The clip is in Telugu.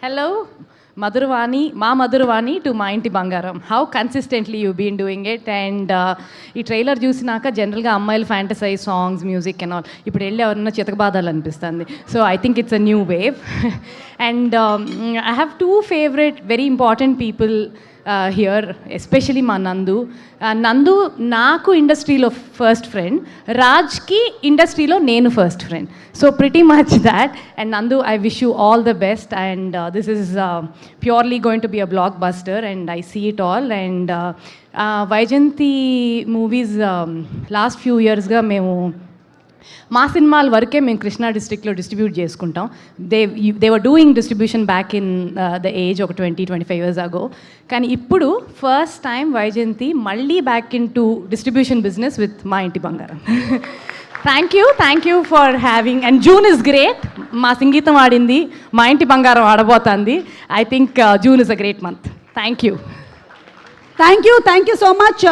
Hello, Madhurvani, Ma Madhurvani to Ma Inti Bangaram. How consistently you've been doing it, and ఈ ట్రైలర్ చూసినాక జనరల్గా అమ్మాయిలు fantasise songs music and all ఇప్పుడు వెళ్ళి ఎవరన్నా చితకబాదాలు అనిపిస్తుంది. So I think it's a new wave. And I have two favourite very important people here, especially మా నందు. నందు నాకు ఇండస్ట్రీలో ఫస్ట్ ఫ్రెండ్, రాజ్కి ఇండస్ట్రీలో నేను first friend. So pretty much that. And Nandu, I wish you all the best. And this is purely going to be a blockbuster and I see it all. And Vyjayanthi movies last few ఇయర్స్గా మేము మా సినిమాల వరకే మేము కృష్ణా డిస్ట్రిక్ట్లో డిస్ట్రిబ్యూట్ చేసుకుంటాం. They were doing distribution back in the age ఒక 20-25 years ago. కానీ ఇప్పుడు ఫస్ట్ టైం వైజయంతి మళ్ళీ back into distribution business with మా ఇంటి బంగారం. Thank you for having. And June is great. మా సంగీతం ఆడింది, మా ఇంటి బంగారం ఆడబోతుంది. I think June is a great month. Thank you so much.